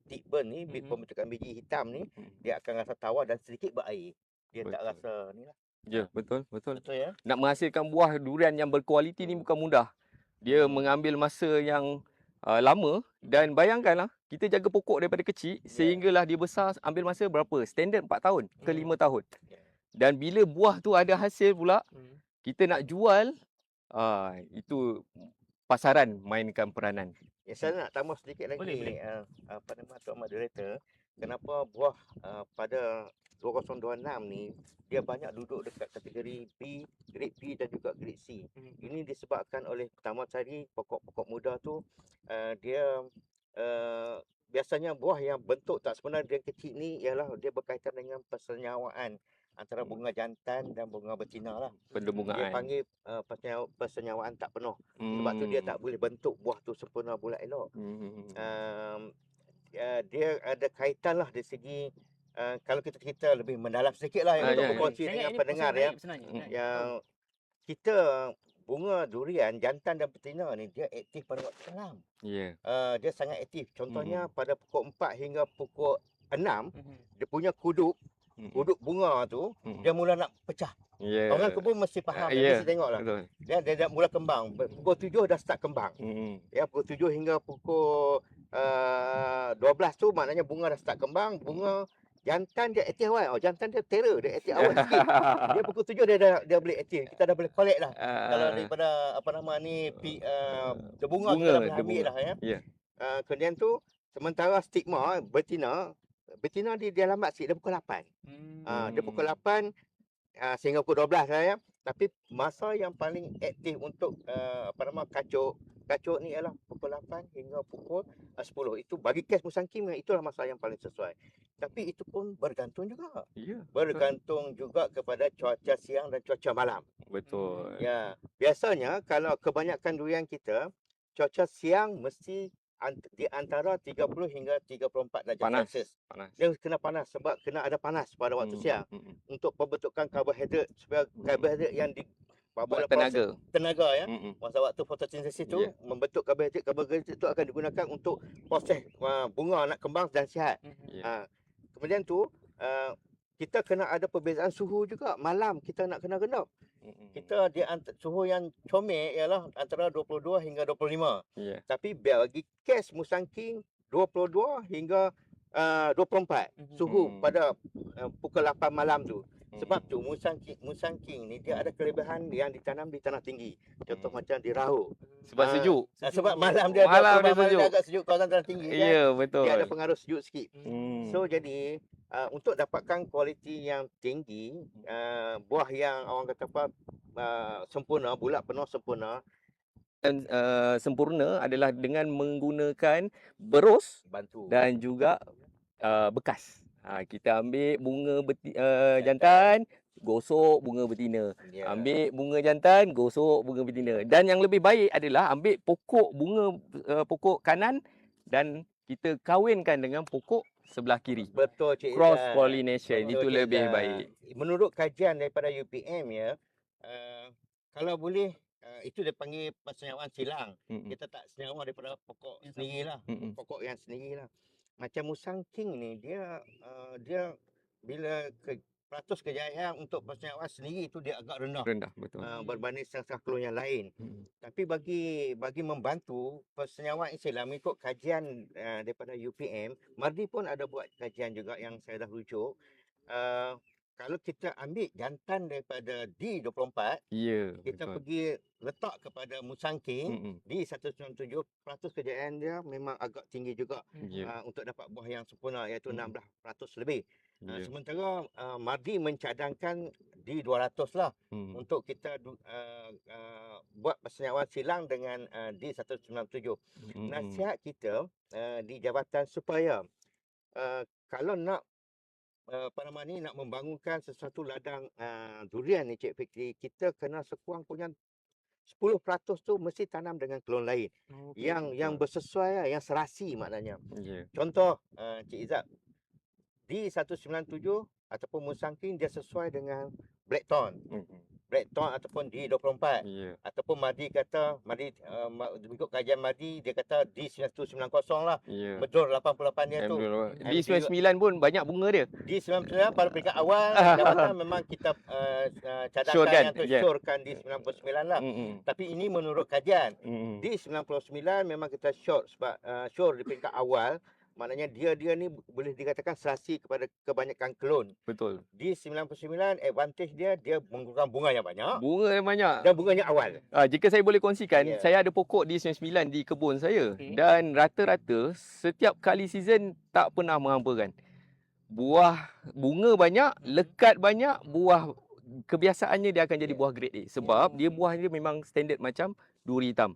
tick burn ni, pembentukan biji hitam ni, dia akan rasa tawar dan sedikit berair. Dia tak rasa ni lah. Ya, betul. Betul ya. Nak menghasilkan buah durian yang berkualiti ni bukan mudah. Dia mengambil masa yang lama, dan bayangkanlah kita jaga pokok daripada kecil sehinggalah dia besar, ambil masa berapa? Standard 4 tahun ke 5 tahun. Dan bila buah tu ada hasil pula, kita nak jual, itu pasaran mainkan peranan. Saya nak tambah sedikit lagi apa nama Tuan Moderator, kenapa buah pada 2026 ni dia banyak duduk dekat kategori B, grade B dan juga grade C. Ini disebabkan oleh pertama tadi pokok-pokok muda tu dia biasanya buah yang bentuk tak sempurna dia kecil ni ialah dia berkaitan dengan persenyawaan antara bunga jantan dan bunga betina lah. Pendembungaan. Dia panggil persenyawaan tak penuh. Sebab tu dia tak boleh bentuk buah tu sempurna bulat elok. Dia ada kaitan lah dari segi kalau kita lebih mendalam sedikit lah untuk berkongsi dengan pendengar ya. Yang kita bunga durian jantan dan betina ni dia aktif pada waktu malam. Dia sangat aktif. Contohnya pada pukul 4 hingga pukul 6 dia punya kuduk bunga tu dia mula nak pecah. Orang kebun mesti faham, mesti tengoklah. Dia dah mula kembang. Pukul 7 dah start kembang. Ya, pukul 7 hingga pukul 12 tu maknanya bunga dah start kembang. Bunga jantan dia aktif awal. Jantan dia terror, dia aktif awal sikit. Dia pukul 7 dia boleh aktif. Kita dah boleh collect lah. Kalau daripada apa nama ni bunga kita dah boleh ambil dah ya. Kemudian tu sementara stigma betina dia lambat sikit, dia pukul 8. Dia pukul 8 sehingga pukul 12 lah ya. Tapi masa yang paling aktif untuk kacuk ni ialah pukul 8 hingga pukul 10. Itu bagi kes Musangking itulah masa yang paling sesuai. Tapi itu pun bergantung juga. Bergantung juga kepada cuaca siang dan cuaca malam. Betul. Ya, biasanya kalau kebanyakan durian kita, cuaca siang mesti di antara 30 hingga 34 darjah Panas. Celsius. Panas. Dia kena panas sebab kena ada panas pada waktu siang untuk pembentukan karbohidrat supaya karbohidrat yang di Buat pada tenaga ya. Mm-mm. Masa waktu fotosintesis tu Ya. membentuk karbohidrat itu akan digunakan untuk proses bunga nak kembang dan sihat. Ya. Kemudian tu kita kena ada perbezaan suhu juga. Malam kita nak kena rendam. Kita di suhu yang comel ialah antara 22 hingga 25. Ya. Tapi bagi kes Musang King 22 hingga 24 suhu pada pukul 8 malam tu. Sebab tu Musang King ni dia ada kelebihan yang ditanam di tanah tinggi. Contoh macam di Rahu. Sebab sejuk. Sebab malam dia agak sejuk kawasan tanah tinggi kan. Ya, betul. Dia ada pengaruh sejuk sikit. So Hmm. jadi untuk dapatkan kualiti yang tinggi, buah yang orang kata apa sempurna, bulat penuh sempurna, Dan sempurna adalah dengan menggunakan berus bantu. dan juga bekas. Kita ambil bunga jantan, gosok bunga betina. Ya. Ambil bunga jantan, gosok bunga betina. Dan yang lebih baik adalah ambil pokok bunga pokok kanan dan kita kahwinkan dengan pokok sebelah kiri. Betul Cik Cross Izzat. pollination Betul, itu Cik lebih Izzat. baik. Menurut kajian daripada UPM ya, kalau boleh itu dia panggil persenyawaan silang. Kita tak senyawa daripada pokok sendirilah. Pokok yang sendirilah. Macam Musang King ni dia bila peratus kejayaan untuk persenyawaan sendiri itu dia agak rendah. Rendah, betul. Berbanding setengah kelon yang lain. Tapi bagi membantu persenyawaan silang mengikut kajian daripada UPM, Mardi pun ada buat kajian juga yang saya dah rujuk. Kalau kita ambil jantan daripada D24, Ya, kita betul. pergi letak kepada Musang King, di 197, peratus kejayaan dia memang agak tinggi juga Ya. untuk dapat buah yang sempurna, iaitu 16% lebih. Ya. Sementara Mardi mencadangkan di 200 lah untuk kita buat persenyawaan silang dengan di 197. Nasihat kita di jabatan supaya kalau nak nak membangunkan sesuatu ladang durian ni Cik Fikri, kita kena sekurang-kurangnya 10% tu mesti tanam dengan klon lain. Yang bersesuaian, yang serasi maknanya. Ya. Contoh Cik Izzat, di 197 ataupun Musang King dia sesuai dengan Blackthorn. Blackthorn ataupun D24. Ya. Ataupun Mardi kata, ikut kajian Mardi dia kata D9190 lah. Ya. Betul 88 dia tu. Di 99 pun banyak bunga dia. Di 99 pada peringkat awal jabatan memang kita cadangkan yang syorkan di 99 lah. Tapi ini menurut kajian. Di 99 memang kita syor di peringkat awal. Maknanya dia ni boleh dikatakan serasi kepada kebanyakan klon. Betul. Di 99 advantage dia menggunakan bunga yang banyak. Bunga yang banyak. Dan bunganya awal. Jika saya boleh kongsikan, Ya. saya ada pokok di 99 di kebun saya. Dan rata-rata setiap kali season tak pernah menghampakan. Bunga banyak, lekat banyak, buah kebiasaannya dia akan jadi buah grade A. Sebab dia buah dia memang standard macam duri hitam.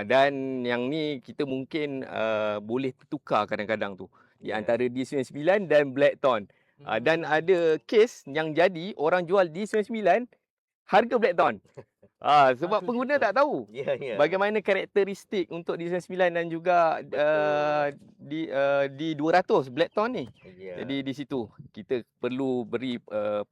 Dan yang ni kita mungkin boleh tukar kadang-kadang tu di antara D99 dan Blackthorn. Dan ada kes yang jadi orang jual D99 harga Blackthorn. Sebab pengguna tak tahu bagaimana karakteristik untuk D99 dan juga di 200 Blackthorn ni. Jadi di situ kita perlu beri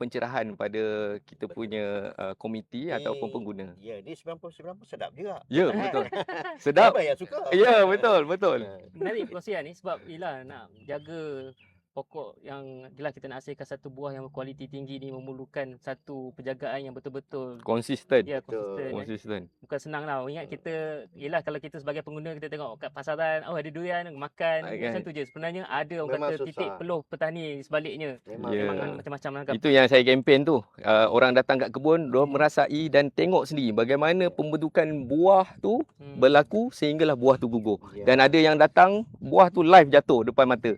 pencerahan pada kita punya komiti ataupun pengguna. Ya, di 99 pun sedap juga. Ya, betul. Sedap. Ramai yang suka. Ya, betul. Menarik perkongsian ni sebab ialah nak jaga pokok yang jelas kita nak hasilkan satu buah yang berkualiti tinggi ni memerlukan satu penjagaan yang betul-betul konsisten. Ya, konsisten. Bukan senang lah. Ingat kita, ialah kalau kita sebagai pengguna kita tengok kat pasaran, ada durian, makan, macam tu je. Sebenarnya ada orang memang kata susah. titik peluh petani sebaliknya. Memang macam-macam lah. Itu yang saya kempen tu. Orang datang kat kebun, diorang merasai dan tengok sendiri bagaimana pembentukan buah tu berlaku sehinggalah buah tu gugur. Dan ada yang datang, buah tu live jatuh depan mata.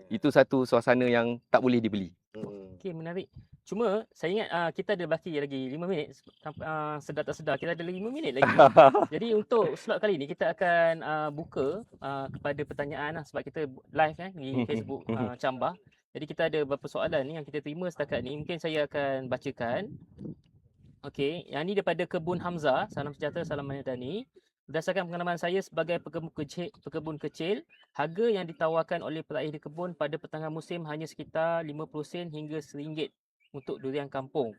Itu satu suasana yang tak boleh dibeli. Okey, menarik. Cuma saya ingat kita ada baki lagi 5 minit. Sedar tak sedar kita ada lagi 5 minit lagi. Jadi untuk slot kali ni kita akan buka kepada pertanyaan sebab kita live di Facebook Chambah. Jadi kita ada beberapa soalan ni yang kita terima setakat ni. Mungkin saya akan bacakan. Okey, yang ni daripada Kebun Hamzah. Salam sejahtera, salam madani. Berdasarkan pengalaman saya sebagai pekebun kecil, harga yang ditawarkan oleh peraih di kebun pada pertengahan musim hanya sekitar 50 sen hingga RM1 untuk durian kampung.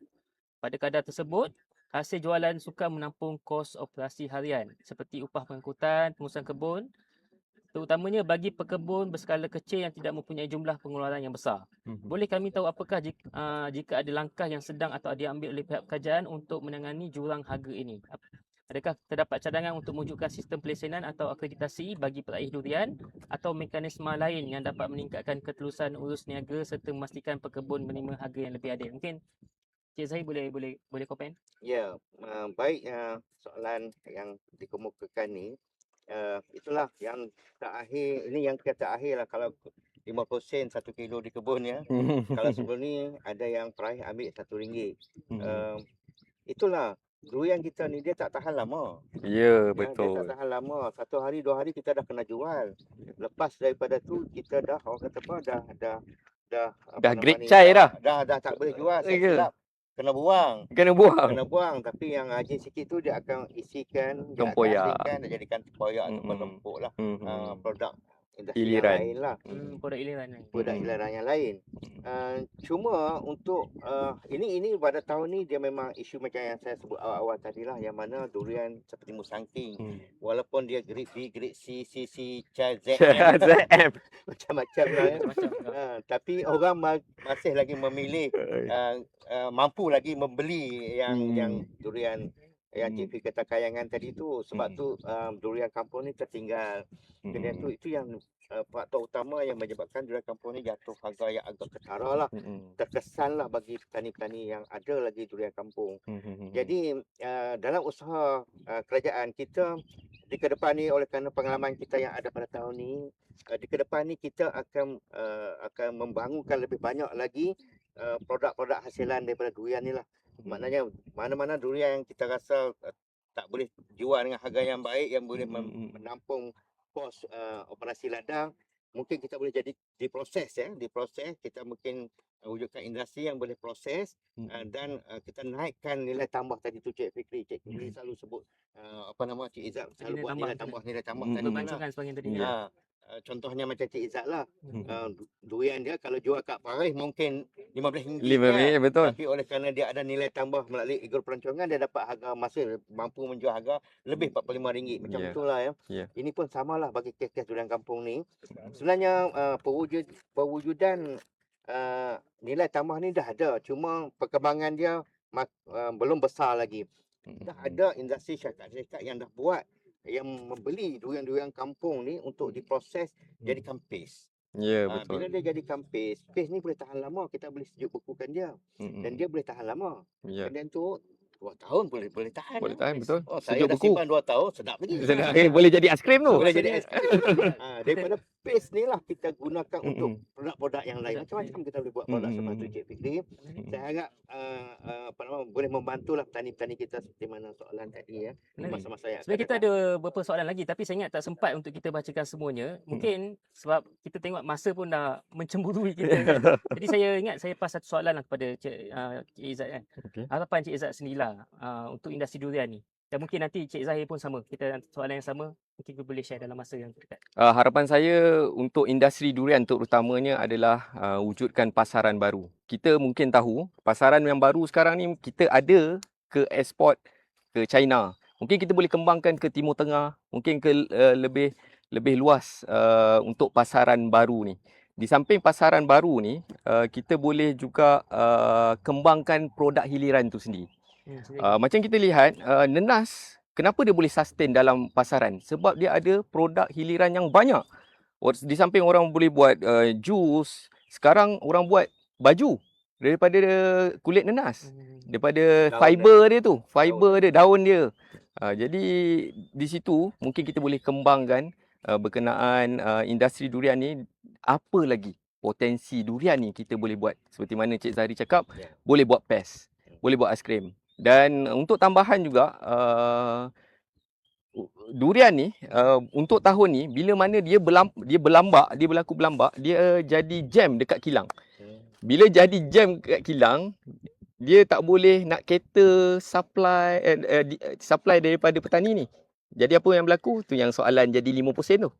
Pada kadar tersebut, hasil jualan sukar menampung kos operasi harian seperti upah pengangkutan, pengurusan kebun, terutamanya bagi pekebun berskala kecil yang tidak mempunyai jumlah pengeluaran yang besar. Boleh kami tahu apakah jika ada langkah yang sedang atau diambil oleh pihak kerajaan untuk menangani jurang harga ini? Adakah terdapat cadangan untuk mewujudkan sistem pelesenan atau akreditasi bagi peraih durian atau mekanisme lain yang dapat meningkatkan ketulusan urus niaga serta memastikan pekebun menerima harga yang lebih adil? Mungkin Cik Zahir boleh komen? Ya, baik, soalan yang dikemukakan ni, itulah yang terakhir, ini yang terakhir lah. Kalau 50 sen 1 kilo di kebun ya. Kalau sebelum ni ada yang peraih ambil RM1. Itulah, durian kita ni dia tak tahan lama. Ya, Dia betul. tak tahan lama. 1 hari 2 hari kita dah kena jual. Lepas daripada tu kita dah, orang kata apa, dah Dah grade chai dah. Dah tak boleh jual. Saya Ya. silap. Kena buang. Kena buang. Kena buang, tapi yang rajin sikit tu dia akan isikan, dia akan Tempoyak. asingkan dan jadikan tempoyak ataupun lempuk lah. Produk industri yang Iliran. lain lah. Produk iliran. Produk iliran yang lain. Cuma untuk ini pada tahun ni dia memang isu macam yang saya sebut awal-awal tadi lah, yang mana durian seperti musangking, walaupun dia grade B, grade C, CC, C, ZM, ZM. macam-macam lah ya. Tapi orang masih lagi memilih, mampu lagi membeli yang durian yang Cik Fik kata kayangan tadi tu. Sebab tu durian kampung ni tertinggal. Kemudian tu itu yang faktor utama yang menyebabkan durian kampung ni jatuh harga yang agak ketara lah. Terkesan lah bagi petani-petani yang ada lagi durian kampung. Jadi dalam usaha kerajaan kita di ke depan ni, oleh kerana pengalaman kita yang ada pada tahun ni, di ke depan ni kita akan membangunkan lebih banyak lagi produk-produk hasilan daripada durian ni lah. Maknanya mana-mana durian yang kita rasa tak boleh jual dengan harga yang baik, yang boleh menampung kos operasi ladang, mungkin kita boleh jadi diproses kita mungkin wujudkan industri yang boleh proses, dan kita naikkan nilai tambah tadi tu Cik Fikri. Cik Fikri selalu sebut Cik Izzat selalu buat nilai tambah tadi Berbancukan sebagian tadi. contohnya macam Cik Izzat lah, durian dia kalau jual kat Paris mungkin RM15 RM15, betul. tapi oleh kerana dia ada nilai tambah melalui Igor Pelancongan, dia dapat harga masih mampu menjual harga lebih RM45 macam itulah ya. Ini pun samalah bagi kes-kes durian kampung ni. Sebenarnya perwujudan nilai tambah ni dah ada, cuma perkembangan dia belum besar lagi. Dah ada industri syarikat-syarikat yang dah buat, yang membeli durian-durian kampung ni untuk diproses jadikan paste. Ya, betul. Bila dia jadikan paste ni boleh tahan lama, kita boleh sejuk bekukan dia. Dan dia boleh tahan lama. Dan tu 2 tahun boleh tahan. Boleh tahan, betul. Saya Sejuk dah beku. simpan 2 tahun, sedap lagi. Boleh jadi aiskrim tu. Boleh jadi aiskrim. Daripada paste ni lah kita gunakan untuk produk-produk yang lain. Macam-macam kita boleh buat produk seperti Cik Fikri. Saya harap boleh membantulah petani-petani kita seperti mana soalan tadi ya. Masa-masa yang sebenarnya kita ada beberapa soalan lagi, tapi saya ingat tak sempat untuk kita bacakan semuanya. Mungkin sebab kita tengok masa pun dah mencemburui kita kan. Jadi saya ingat saya pas satu soalan lah kepada Cik Izzat kan. Harapan Cik Izzat sendirilah untuk industri durian ni. Dan mungkin nanti Cik Zahir pun sama. Kita soalan yang sama, mungkin kita boleh share dalam masa yang terdekat. Harapan saya untuk industri durian terutamanya adalah wujudkan pasaran baru. Kita mungkin tahu pasaran yang baru sekarang ni kita ada ke ekspor ke China. Mungkin kita boleh kembangkan ke Timur Tengah, mungkin ke lebih luas untuk pasaran baru ni. Di samping pasaran baru ni, kita boleh juga kembangkan produk hiliran tu sendiri. Macam kita lihat, nenas, kenapa dia boleh sustain dalam pasaran? Sebab dia ada produk hiliran yang banyak. Di samping orang boleh buat jus, sekarang orang buat baju daripada kulit nenas. Daripada fiber dia tu, daun dia. Jadi di situ mungkin kita boleh kembangkan berkenaan industri durian ni. Apa lagi potensi durian ni kita boleh buat? Seperti mana Cik Zahri cakap, boleh buat paste, boleh buat aiskrim. Dan untuk tambahan juga, durian ni untuk tahun ni bila mana dia berlaku berlambak, dia jadi jam dekat kilang. Bila jadi jam dekat kilang, dia tak boleh nak cater supply daripada petani ni. Jadi apa yang berlaku? Tu yang soalan jadi 50 sen tu.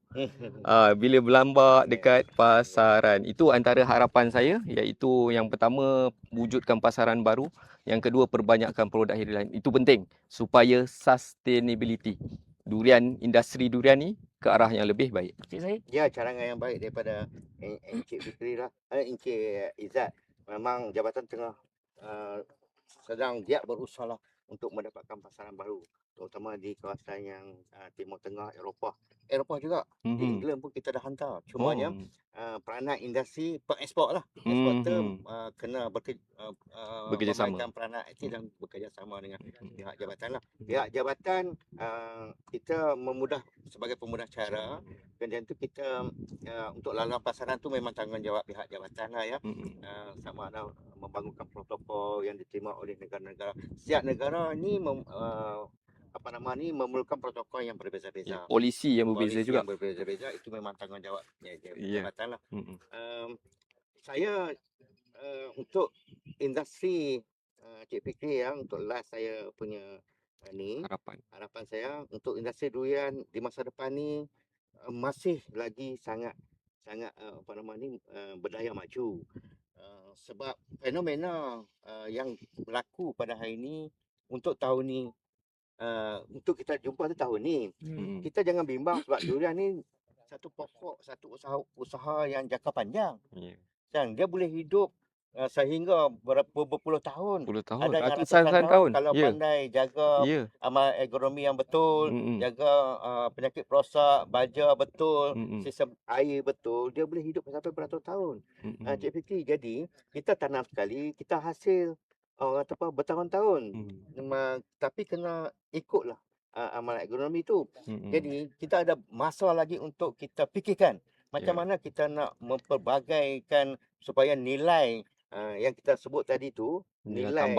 Bila berlambak dekat pasaran. Itu antara harapan saya, iaitu yang pertama wujudkan pasaran baru, yang kedua perbanyakkan produk hidup lain. Itu penting supaya sustainability industri durian ni ke arah yang lebih baik. Cik Zahid? Ya, carangan yang baik daripada Encik Fikri lah, Encik Izzat. Memang jabatan tengah sedang giat berusaha lah untuk mendapatkan pasaran baru, terutama di kawasan yang Timur Tengah, Eropah juga. Di England pun kita dah hantar. Cumanya peranan industri pengeksport lah. Eksporter kena bekerjasama, memainkan peranan aktif dan bekerjasama dengan pihak jabatan lah. Pihak jabatan kita memudah sebagai pemudah cara. Kemudian tu kita untuk laluan pasaran tu memang tanggungjawab pihak jabatan lah ya. Sama ada membangunkan protokol yang diterima oleh negara-negara. Setiap negara ni memerlukan protokol yang berbeza-beza. Polisi yang berbeza juga. Yang berbeza-beza itu memang tanggungjawab jabatan lah. Saya untuk industri Cik Fikri ya, untuk last saya punya harapan saya untuk industri durian di masa depan ni masih lagi sangat berdaya maju. Sebab fenomena yang berlaku pada hari ini untuk tahun ni, untuk kita jumpa tu tahun ni, kita jangan bimbang sebab durian ni satu pokok, satu usaha yang jangka panjang. Dan dia boleh hidup sehingga berpuluh tahun. Ada yang ratusan tahun kalau pandai jaga amal agronomi yang betul, jaga penyakit perosak, baja betul, sistem air betul, dia boleh hidup sampai beratus tahun. Cik Fikri, jadi kita tanam sekali, kita hasil bertahun-tahun. Tapi kena ikutlah amal agronomi tu. Jadi kita ada masa lagi untuk kita fikirkan macam mana kita nak memperbagaikan supaya nilai yang kita sebut tadi tu, nilai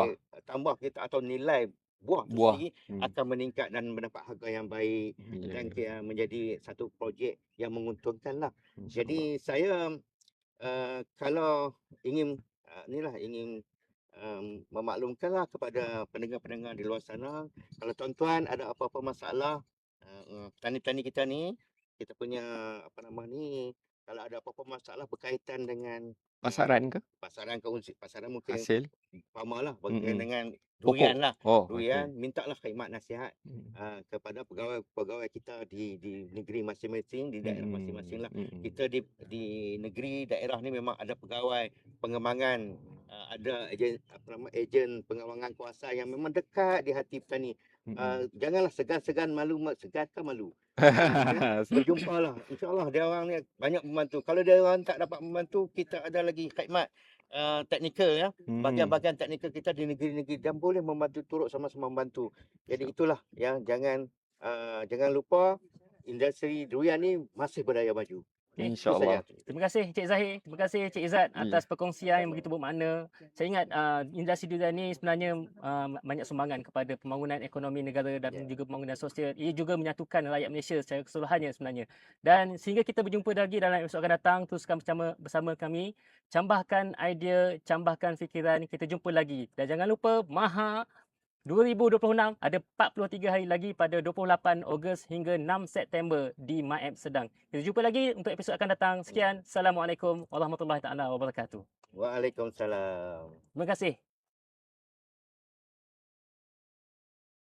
tambah kita atau nilai buah tu sendiri akan meningkat dan mendapat harga yang baik dan menjadi satu projek yang menguntungkan lah. Jadi saya kalau ingin ingin memaklumkanlah kepada pendengar-pendengar di luar sana, kalau tuan-tuan ada apa-apa masalah petani-petani kita ni, kita punya kalau ada apa-apa masalah berkaitan dengan pasaran mungkin hasil farmer lah berkaitan dengan durian lah. Durian, mintalah khidmat nasihat kepada pegawai kita di negeri masing-masing, di daerah masing-masing lah. Kita di negeri daerah ni memang ada pegawai pengembangan, ada ejen pengembangan kuasa yang memang dekat di hati petani. Janganlah segan-segan malu, berjumpalah. InsyaAllah dia orang ni banyak membantu. Kalau dia orang tak dapat membantu, kita ada lagi khidmat teknikal ya. Bahagian-bahagian teknikal kita di negeri-negeri dan boleh membantu, turut sama-sama membantu. Jadi itulah yang jangan lupa industri durian ni masih berdaya maju. InsyaAllah. Terima kasih Cik Zahid, terima kasih Cik Izzat atas perkongsian yang begitu bermakna. Saya ingat industri durian ni sebenarnya banyak sumbangan kepada pembangunan ekonomi negara dan juga pembangunan sosial. Ia juga menyatukan rakyat Malaysia secara keseluruhannya sebenarnya. Dan sehingga kita berjumpa lagi dalam episod akan datang, teruskan bersama kami. Cambahkan idea, cambahkan fikiran, kita jumpa lagi. Dan jangan lupa Maha 2026 ada 43 hari lagi pada 28 Ogos hingga 6 September di MyApp Sedang. Kita jumpa lagi untuk episod akan datang. Sekian. Assalamualaikum warahmatullahi taala wabarakatuh. Waalaikumsalam. Terima kasih.